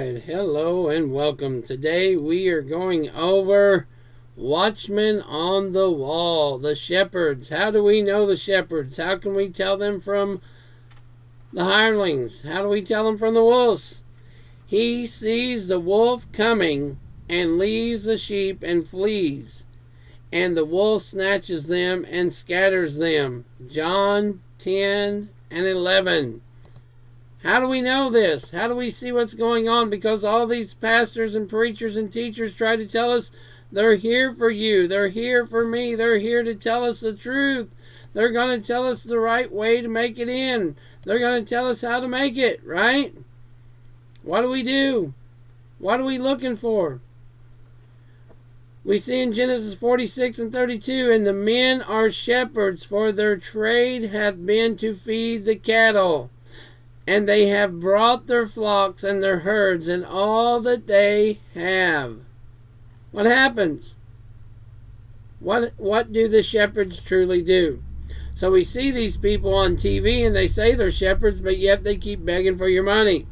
right, hello and welcome. Today we are going over Watchmen on the Wall, the shepherds. How do we know the shepherds? How can we tell them from the hirelings? How do we tell them from the wolves? He sees the wolf coming and leaves the sheep and flees, and the wolf snatches them and scatters them. John 10 and 11. How do we know this? How do we see what's going on? Because all these pastors and preachers and teachers try to tell us they're here for you. They're here for me. They're here to tell us the truth. They're going to tell us the right way to make it in. They're going to tell us how to make it, right? What do? What are we looking for? We see in Genesis 46 and 32, and the men are shepherds, for their trade hath been to feed the cattle. And they have brought their flocks and their herds and all that they have. What happens? What do the shepherds truly do? So we see these people on TV and they say they're shepherds, but yet they keep begging for your money.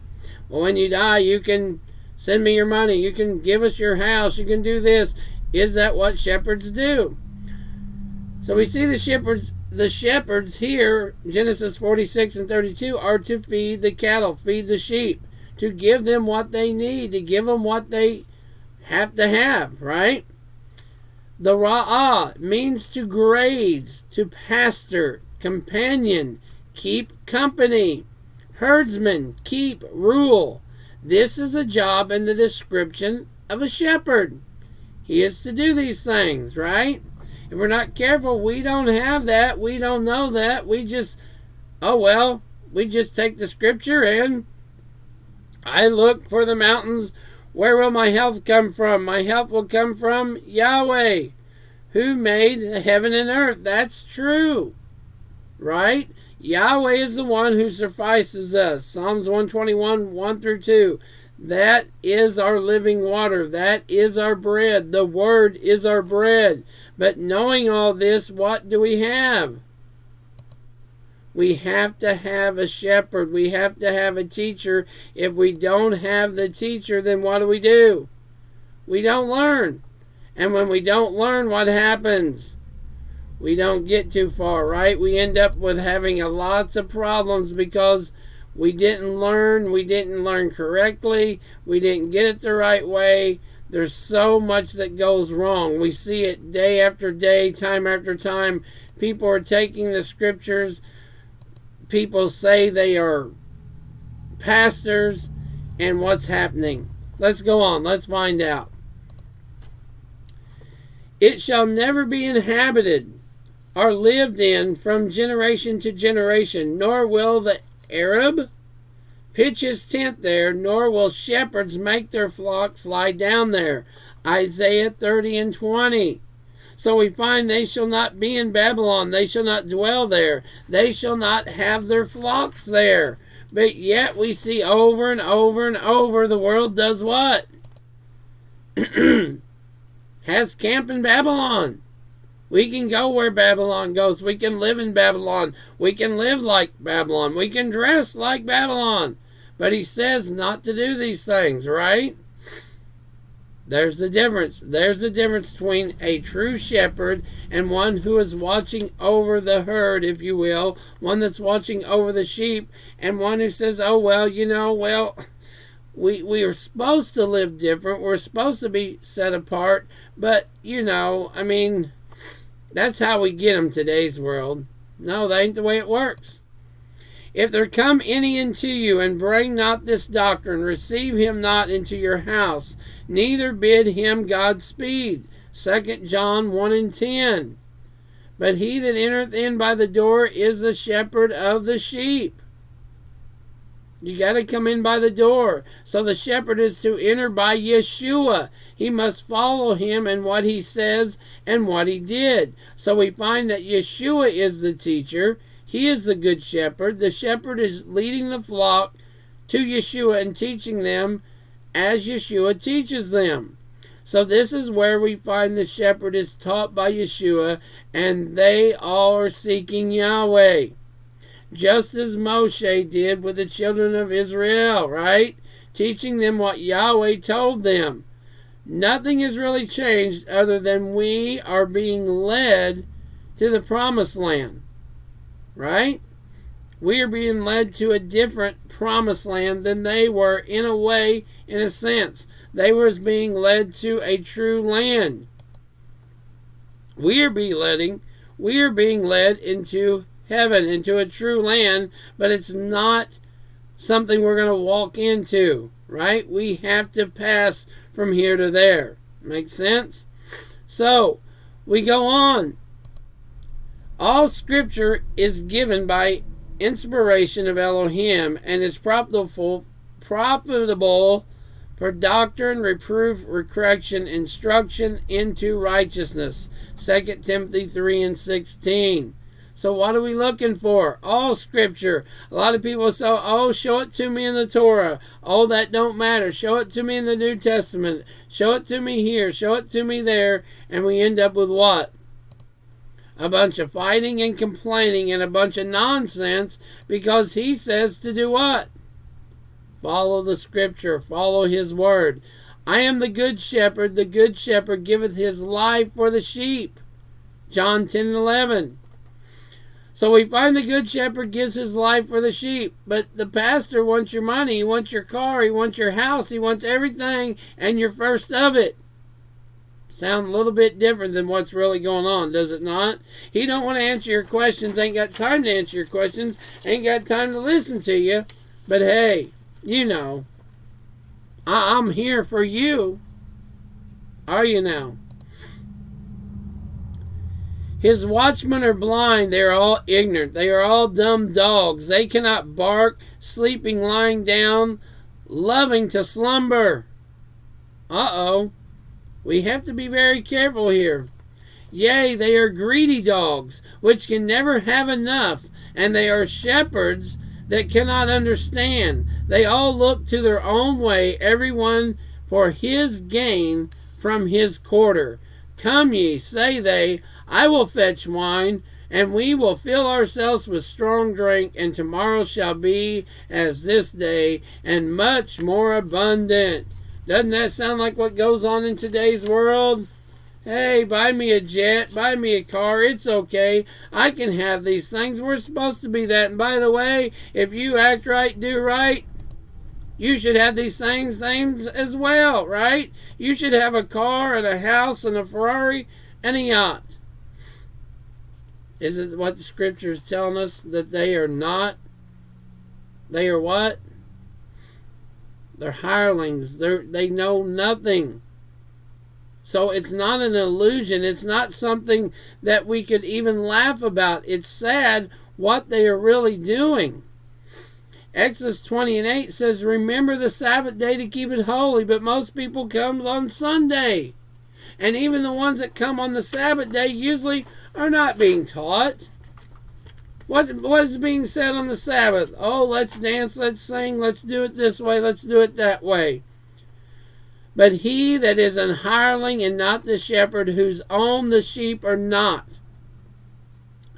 Well, when you die, you can send me your money. You can give us your house. You can do this. Is that what shepherds do? So we see the shepherds here, Genesis 46 and 32, are to feed the cattle, feed the sheep, to give them what they need, to give them what they have to have, right? The ra'ah means to graze, to pasture, companion, keep company, herdsman, keep, rule. This is a job in the description of a shepherd. He is to do these things, right? If we're not careful, we don't have that. We don't know that. We just, we just take the scripture and I look for the mountains. Where will my health come from? My health will come from Yahweh, who made heaven and earth. That's true, right? Yahweh is the one who suffices us. Psalms 121, 1 through 2. That is our living water. That is our bread. The word is our bread. But knowing all this, what do we have? We have to have a shepherd. We have to have a teacher. If we don't have the teacher, then what do? We don't learn. And when we don't learn, what happens? We don't get too far, right? We end up with having lots of problems because we didn't learn correctly, we didn't get it the right way. There's so much that goes wrong. We see it day after day, time after time. People are taking the scriptures. People say they are pastors, and what's happening? Let's go on. Let's find out. It shall never be inhabited or lived in from generation to generation, nor will the Arab pitch his tent there, nor will shepherds make their flocks lie down there. Isaiah 30 and 20. So we find they shall not be in Babylon. They shall not dwell there. They shall not have their flocks there. But yet we see over and over and over the world does what? Has camp in Babylon. We can go where Babylon goes. We can live in Babylon. We can live like Babylon. We can dress like Babylon. But he says not to do these things, right? There's the difference. There's the difference between a true shepherd and one who is watching over the herd, if you will. One that's watching over the sheep. And one who says, we are supposed to live different. We're supposed to be set apart. But, that's how we get them today's world. No, that ain't the way it works. If there come any into you, and bring not this doctrine, receive him not into your house, neither bid him Godspeed. 2 John 1 and 10. But he that entereth in by the door is the shepherd of the sheep. You got to come in by the door. So the shepherd is to enter by Yeshua. He must follow him and what he says and what he did. So we find that Yeshua is the teacher. He is the good shepherd. The shepherd is leading the flock to Yeshua and teaching them as Yeshua teaches them. So this is where we find the shepherd is taught by Yeshua, and they all are seeking Yahweh. Just as Moshe did with the children of Israel, right? teaching them what Yahweh told them. Nothing has really changed other than we are being led to the promised land, right? We are being led to a different promised land than they were, in a way, in a sense. They were being led to a true land. We are being led into heaven, into a true land, but it's not something we're going to walk into, right? We have to pass from here to there. Make sense? So, we go on. All scripture is given by inspiration of Elohim and is profitable for doctrine, reproof, correction, instruction into righteousness. 2 Timothy 3:16. So what are we looking for? All scripture. A lot of people say, oh, show it to me in the Torah. Oh, that don't matter. Show it to me in the New Testament. Show it to me here. Show it to me there. And we end up with what? A bunch of fighting and complaining and a bunch of nonsense, because he says to do what? Follow the scripture. Follow his word. I am the good shepherd. The good shepherd giveth his life for the sheep. John 10:11. So we find the good shepherd gives his life for the sheep. But the pastor wants your money. He wants your car. He wants your house. He wants everything, and you're first of it. Sound a little bit different than what's really going on, does it not? He don't want to answer your questions. Ain't got time to answer your questions. Ain't got time to listen to you. But hey, you know, I'm here for you. Are you now? His watchmen are blind. They are all ignorant. They are all dumb dogs. They cannot bark, sleeping, lying down, loving to slumber. Uh-oh. We have to be very careful here. Yea, they are greedy dogs, which can never have enough, and they are shepherds that cannot understand. They all look to their own way, everyone for his gain from his quarter. Come ye, say they, I will fetch wine, and we will fill ourselves with strong drink, and tomorrow shall be as this day, and much more abundant. Doesn't that sound like what goes on in today's world? Hey, buy me a jet, buy me a car, it's okay. I can have these things. We're supposed to be that. And by the way, if you act right, do right, you should have these things as well, right? You should have a car and a house and a Ferrari and a yacht. Isn't what the scripture is telling us that they are not? They are what? They're hirelings. They know nothing. So it's not an illusion. It's not something that we could even laugh about. It's sad what they are really doing. Exodus 20:8 says, remember the Sabbath day to keep it holy, but most people come on Sunday. And even the ones that come on the Sabbath day usually are not being taught. What is being said on the Sabbath? Oh, let's dance, let's sing, let's do it this way, let's do it that way. But he that is an hireling and not the shepherd, whose own the sheep are not,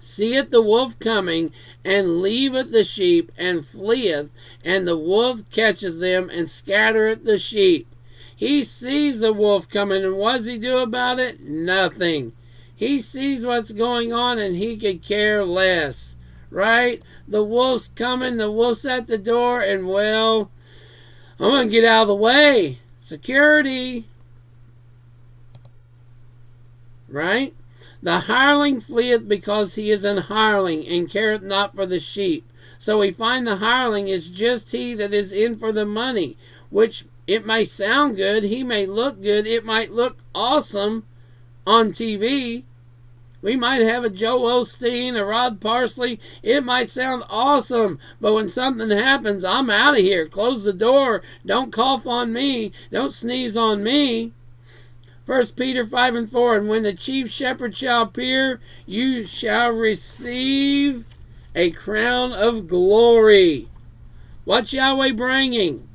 seeth the wolf coming, and leaveth the sheep, and fleeth, and the wolf catcheth them, and scattereth the sheep. He sees the wolf coming, and what does he do about it? Nothing. He sees what's going on, and he could care less, right? The wolf's coming, the wolf's at the door, and well, I'm going to get out of the way. Security. Right? The hireling fleeth because he is an hireling, and careth not for the sheep. So we find the hireling is just he that is in for the money, which it may sound good, he may look good, it might look awesome on TV. We might have a Joe Osteen, a Rod Parsley. It might sound awesome, but when something happens, I'm out of here. Close the door. Don't cough on me. Don't sneeze on me. 1 Peter 5:4, and when the chief shepherd shall appear, you shall receive a crown of glory. What's Yahweh bringing?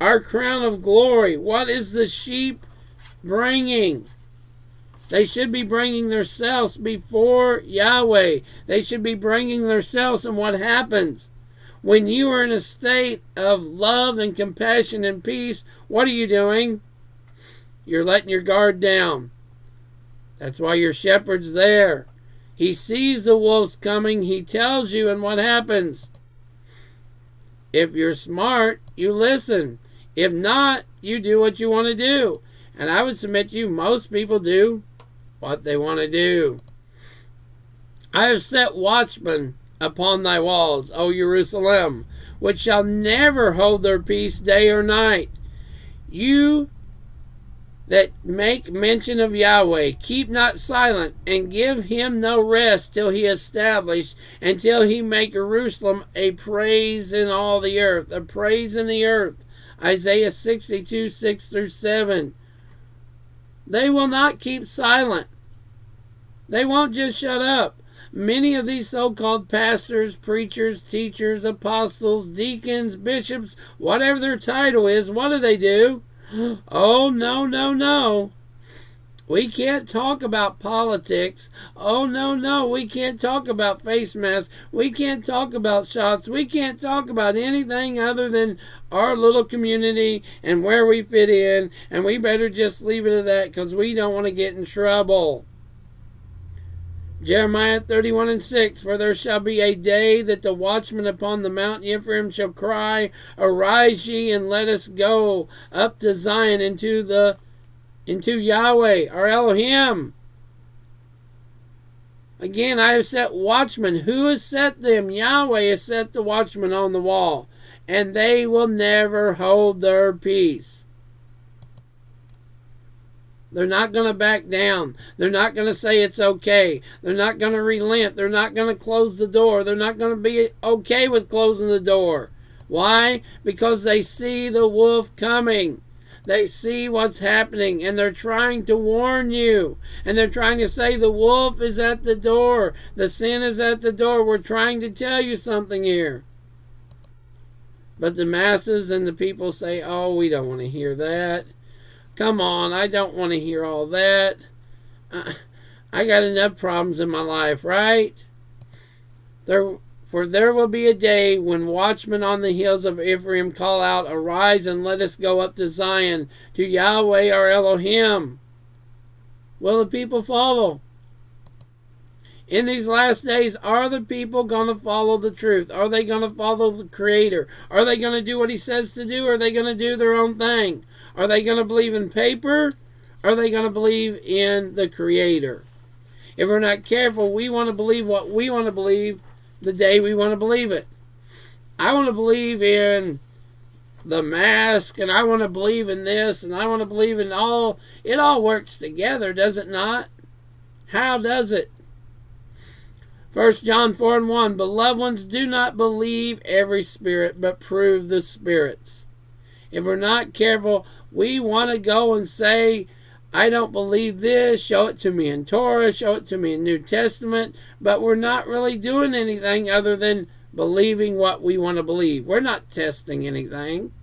Our crown of glory. What is the sheep bringing? They should be bringing themselves before Yahweh. They should be bringing themselves, and what happens? When you are in a state of love and compassion and peace, what are you doing? You're letting your guard down. That's why your shepherd's there. He sees the wolves coming. He tells you, and what happens? If you're smart, you listen. If not, you do what you want to do. And I would submit to you, most people do what they want to do. I have set watchmen upon thy walls, O Jerusalem, which shall never hold their peace day or night. You that make mention of Yahweh, keep not silent, and give him no rest till he establish, until he make Jerusalem a praise in all the earth, a praise in the earth. Isaiah 62, 6 through 7. They will not keep silent. They won't just shut up. Many of these so-called pastors, preachers, teachers, apostles, deacons, bishops, whatever their title is, what do? Oh, no, no, no. We can't talk about politics. Oh, no, no. We can't talk about face masks. We can't talk about shots. We can't talk about anything other than our little community and where we fit in. And we better just leave it at that because we don't want to get in trouble. Jeremiah 31 and 6, for there shall be a day that the watchman upon the mount Ephraim shall cry, arise ye, and let us go up to Zion into Yahweh, our Elohim. Again, I have set watchmen. Who has set them? Yahweh has set the watchmen on the wall, and they will never hold their peace. They're not going to back down. They're not going to say it's okay. They're not going to relent. They're not going to close the door. They're not going to be okay with closing the door. Why? Because they see the wolf coming. They see what's happening, and they're trying to warn you. And they're trying to say the wolf is at the door. The sin is at the door. We're trying to tell you something here. But the masses and the people say, oh, we don't want to hear that. Come on, I don't want to hear all that. I got enough problems in my life, right? For there will be a day when watchmen on the hills of Ephraim call out, arise and let us go up to Zion, to Yahweh our Elohim. Will the people follow? In these last days, are the people going to follow the truth? Are they going to follow the Creator? Are they going to do what He says to do? Or are they going to do their own thing? Are they going to believe in paper? Or are they going to believe in the Creator? If we're not careful, we want to believe what we want to believe the day we want to believe it. I want to believe in the mask, and I want to believe in this, and I want to believe in all. It all works together, does it not? How does it? 1 John 4 and 1, beloved ones, do not believe every spirit, but prove the spirits. If we're not careful, we want to go and say, I don't believe this, show it to me in Torah, show it to me in New Testament, but we're not really doing anything other than believing what we want to believe. We're not testing anything.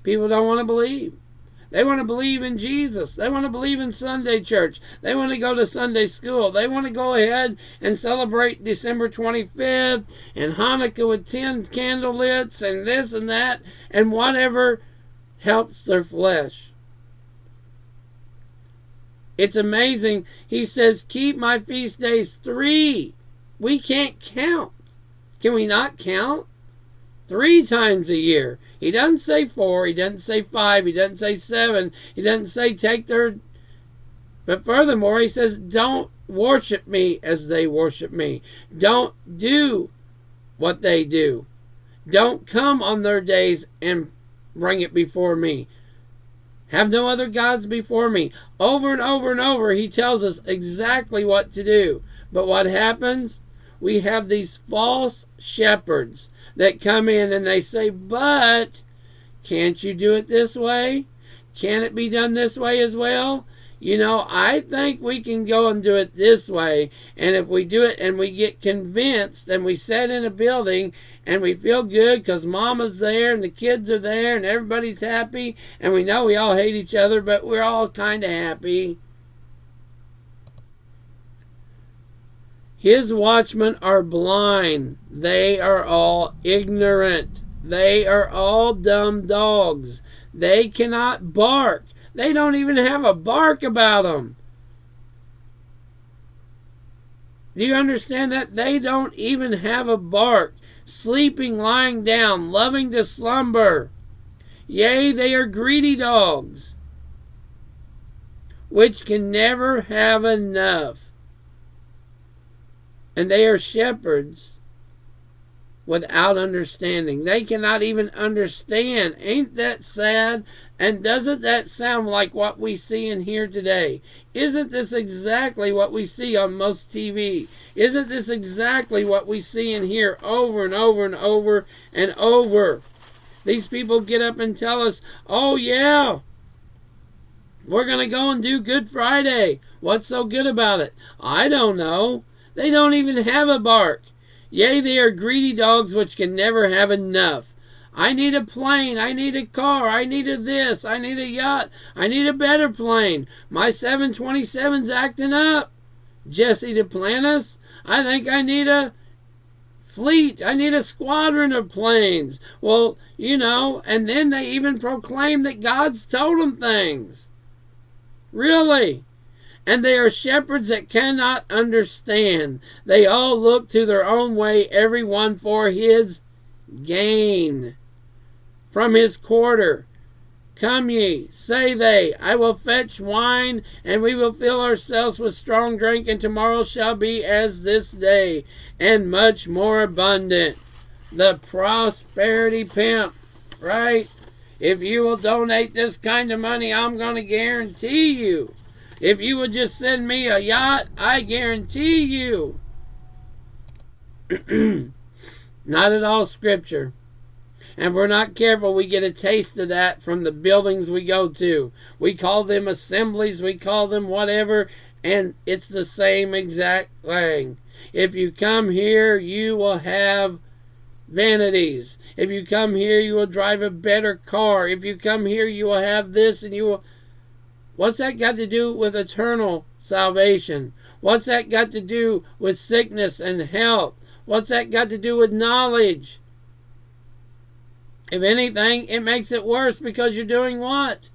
People don't want to believe. They want to believe in Jesus. They want to believe in Sunday church. They want to go to Sunday school. They want to go ahead and celebrate December 25th and Hanukkah with 10 candlelits and this and that and whatever helps their flesh. It's amazing. He says, keep my feast days 3. We can't count. Can we not count? 3 times a year. He doesn't say 4. He doesn't say 5. He doesn't say 7. He doesn't say take their... But furthermore, he says, don't worship me as they worship me. Don't do what they do. Don't come on their days and bring it before me. Have no other gods before me. Over and over and over, he tells us exactly what to do. But what happens? We have these false shepherds that come in and they say, but can't you do it this way? Can it be done this way as well? You know, I think we can go and do it this way. And if we do it and we get convinced and we sit in a building and we feel good because mama's there and the kids are there and everybody's happy and we know we all hate each other, but we're all kind of happy. His watchmen are blind. They are all ignorant. They are all dumb dogs. They cannot bark. They don't even have a bark about them. Do you understand that? They don't even have a bark. Sleeping, lying down, loving to slumber. Yea, they are greedy dogs, which can never have enough. And they are shepherds without understanding. They cannot even understand. Ain't that sad? And doesn't that sound like what we see and hear today? Isn't this exactly what we see on most TV? Isn't this exactly what we see and hear over and over and over and over? These people get up and tell us, oh yeah, we're going to go and do Good Friday. What's so good about it? I don't know. They don't even have a bark. Yea, they are greedy dogs which can never have enough. I need a plane. I need a car. I need a this. I need a yacht. I need a better plane. My 727's acting up. Jesse Duplantis, I think I need a fleet. I need a squadron of planes. Well, you know, and then they even proclaim that God's told them things. Really? And they are shepherds that cannot understand. They all look to their own way, every one for his gain. From his quarter, come ye, say they, I will fetch wine, and we will fill ourselves with strong drink, and tomorrow shall be as this day, and much more abundant. The prosperity pimp, right? If you will donate this kind of money, I'm going to guarantee you. If you would just send me a yacht, I guarantee you. Not at all scripture. And if we're not careful, we get a taste of that from the buildings we go to. We call them assemblies, we call them whatever, and it's the same exact thing. If you come here, you will have vanities. If you come here, you will drive a better car. If you come here, you will have this and you will... What's that got to do with eternal salvation? What's that got to do with sickness and health? What's that got to do with knowledge? If anything, it makes it worse because you're doing what?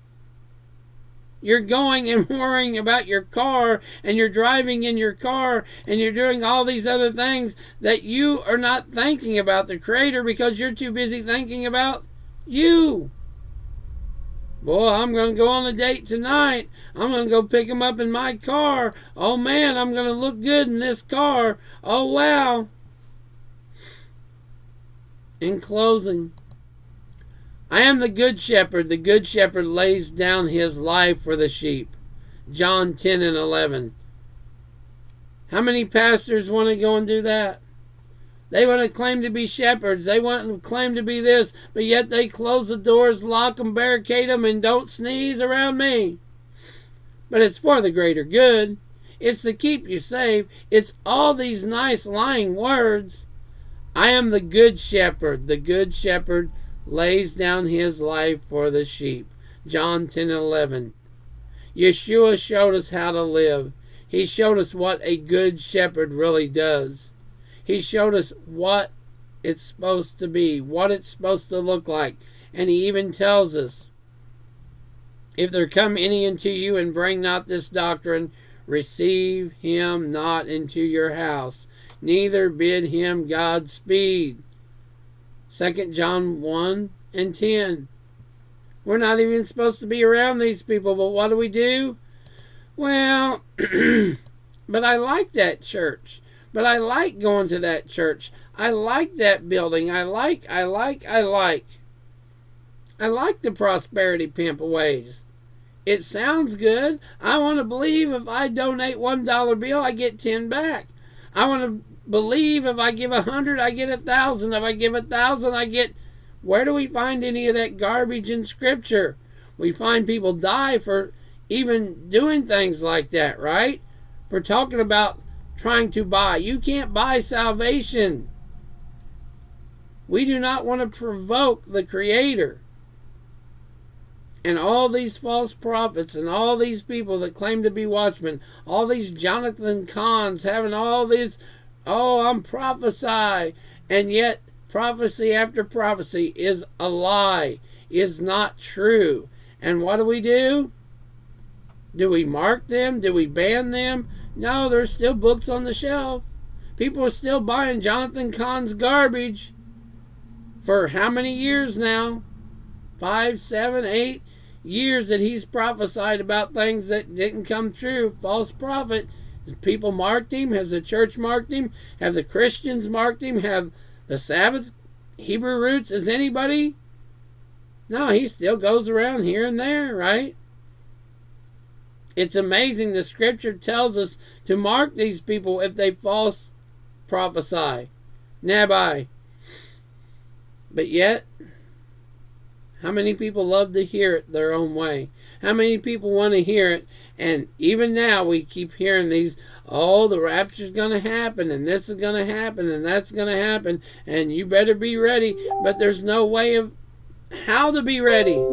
You're going and worrying about your car, and you're driving in your car, and you're doing all these other things that you are not thinking about the Creator because you're too busy thinking about you. Boy, I'm going to go on a date tonight. I'm going to go pick him up in my car. Oh man, I'm going to look good in this car. Oh wow. In closing, I am the good shepherd. The good shepherd lays down his life for the sheep. John 10 and 11. How many pastors want to go and do that? They want to claim to be shepherds. They want to claim to be this, but yet they close the doors, lock them, barricade them, and don't sneeze around me. But it's for the greater good. It's to keep you safe. It's all these nice lying words. I am the good shepherd. The good shepherd lays down his life for the sheep. John 10:11. Yeshua showed us how to live. He showed us what a good shepherd really does. He showed us what it's supposed to be, what it's supposed to look like. And he even tells us, if there come any into you and bring not this doctrine, receive him not into your house, neither bid him Godspeed. 2 John 1:10. We're not even supposed to be around these people, but what do? Well, but I like that church. But I like going to that church. I like that building. I like the prosperity pimp ways. It sounds good. I want to believe if I donate $1 bill, I get 10 back. I want to believe if I give 100, I get 1,000. If I give 1,000, I get... Where do we find any of that garbage in Scripture? We find people die for even doing things like that, right? We're talking about trying to buy. You can't buy salvation. We do not want to provoke the Creator. And all these false prophets and all these people that claim to be watchmen, all these Jonathan Kahns having all these, I'm prophesy, and yet prophecy after prophecy is a lie, is not true. And what do? Do we mark them? Do we ban them? No, there's still books on the shelf. People are still buying Jonathan Cahn's garbage for how many years now? 5, 7, 8 years that he's prophesied about things that didn't come true. False prophet. Has people marked him? Has the church marked him? Have the Christians marked him? Have the Sabbath Hebrew roots? Is anybody? No, he still goes around here and there, right? It's amazing. The Scripture tells us to mark these people if they false prophesy. Nabai. But yet, how many people love to hear it their own way? How many people want to hear it? And even now we keep hearing these, the rapture's going to happen, and this is going to happen, and that's going to happen, and you better be ready. But there's no way of how to be ready.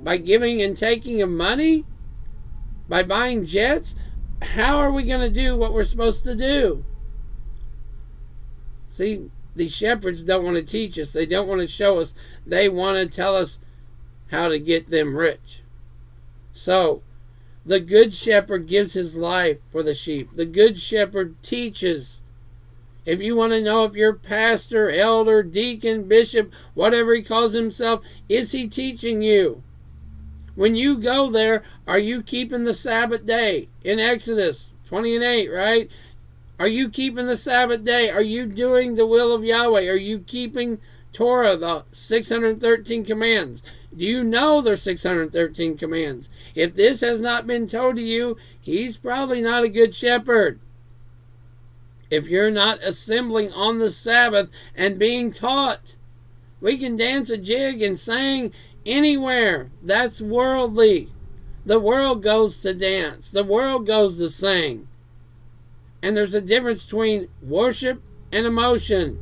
By giving and taking of money? By buying jets? How are we going to do what we're supposed to do? See, these shepherds don't want to teach us. They don't want to show us. They want to tell us how to get them rich. So, the good shepherd gives his life for the sheep. The good shepherd teaches. If you want to know if your pastor, elder, deacon, bishop, whatever he calls himself, is he teaching you? When you go there, are you keeping the Sabbath day? In Exodus 20:8, right? Are you keeping the Sabbath day? Are you doing the will of Yahweh? Are you keeping Torah, the 613 commands? Do you know there's 613 commands? If this has not been told to you, he's probably not a good shepherd. If you're not assembling on the Sabbath and being taught, we can dance a jig and sing anywhere. That's worldly. The world goes to dance. The world goes to sing. And there's a difference between worship and emotion.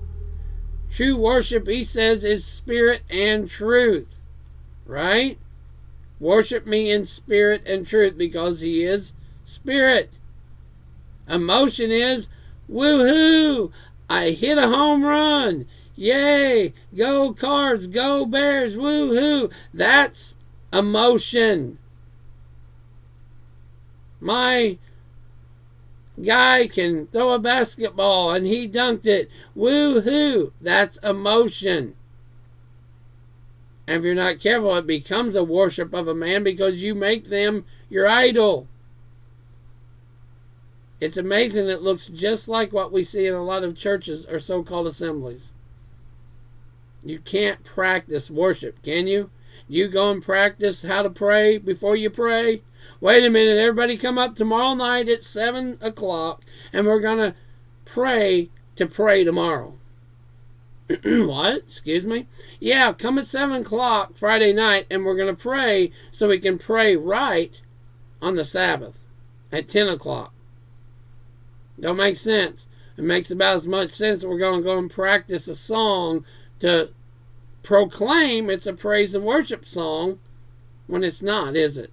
True worship, he says, is spirit and truth. Right? Worship me in spirit and truth because he is spirit. Emotion is, woohoo! I hit a home run. Yay! Go Cards, go Bears, woohoo! That's emotion. My guy can throw a basketball and he dunked it. Woohoo! That's emotion. And if you're not careful, it becomes a worship of a man because you make them your idol. It's amazing. It looks just like what we see in a lot of churches or so-called assemblies. You can't practice worship, can you? You go and practice how to pray before you pray. Wait a minute, everybody come up tomorrow night at 7 o'clock and we're going to pray tomorrow. What? Excuse me? Yeah, come at 7 o'clock Friday night and we're going to pray so we can pray right on the Sabbath at 10 o'clock. Don't make sense. It makes about as much sense that we're going to go and practice a song to proclaim it's a praise and worship song when it's not, is it?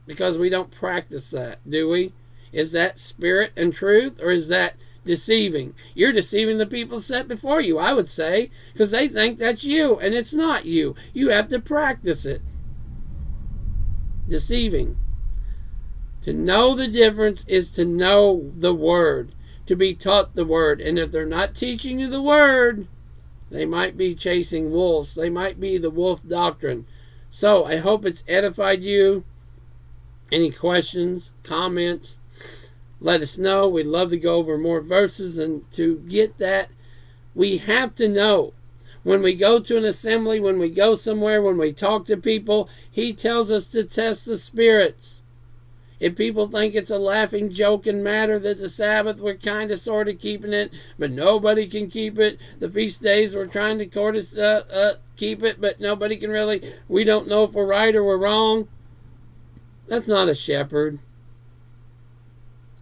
Because we don't practice that, do we? Is that spirit and truth, or is that deceiving? You're deceiving the people set before you, I would say, because they think that's you, and it's not you. You have to practice it. Deceiving. To know the difference is to know the Word, to be taught the Word. And if they're not teaching you the Word, they might be chasing wolves. They might be the wolf doctrine. So I hope it's edified you. Any questions, comments, let us know. We'd love to go over more verses. And to get that, we have to know. When we go to an assembly, when we go somewhere, when we talk to people, he tells us to test the spirits. If people think it's a laughing joke and matter that the Sabbath, we're kind of sort of keeping it, but nobody can keep it. The feast days, we're trying to keep it, but nobody can really. We don't know if we're right or we're wrong. That's not a shepherd.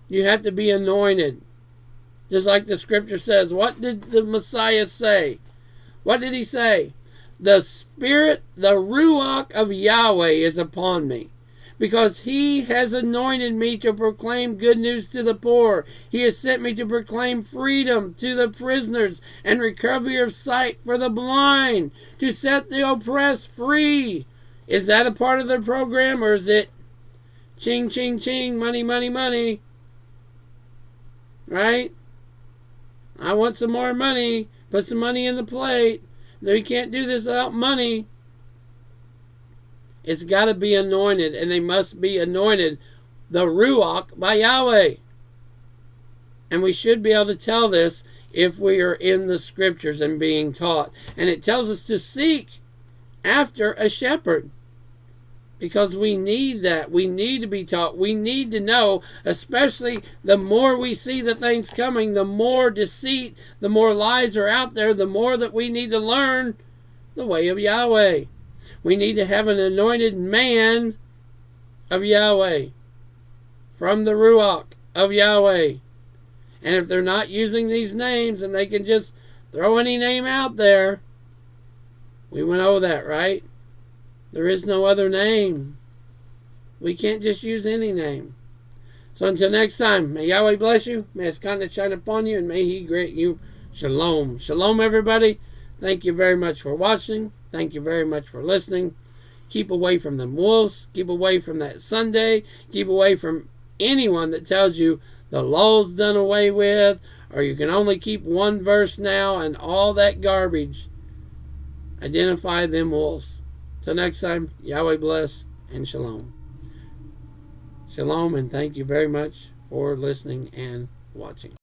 You have to be anointed. Just like the scripture says. What did the Messiah say? What did he say? The Spirit, the Ruach of Yahweh is upon me, because he has anointed me to proclaim good news to the poor. He has sent me to proclaim freedom to the prisoners and recovery of sight for the blind, to set the oppressed free. Is that a part of the program, or is it ching, ching, ching, money, money, money? Right? I want some more money. Put some money in the plate. They can't do this without money. It's got to be anointed, and they must be anointed, the Ruach, by Yahweh. And we should be able to tell this if we are in the scriptures and being taught. And it tells us to seek after a shepherd, because we need that. We need to be taught. We need to know, especially the more we see the things coming, the more deceit, the more lies are out there, the more that we need to learn the way of Yahweh. We need to have an anointed man of Yahweh, from the Ruach of Yahweh. And if they're not using these names and they can just throw any name out there, we went over that, right? There is no other name. We can't just use any name. So until next time, may Yahweh bless you, may his kindness shine upon you, and may he grant you shalom. Shalom, everybody. Thank you very much for watching. Thank you very much for listening. Keep away from them wolves. Keep away from that Sunday. Keep away from anyone that tells you the law's done away with, or you can only keep one verse now, and all that garbage. Identify them wolves. Till next time, Yahweh bless and shalom. Shalom, and thank you very much for listening and watching.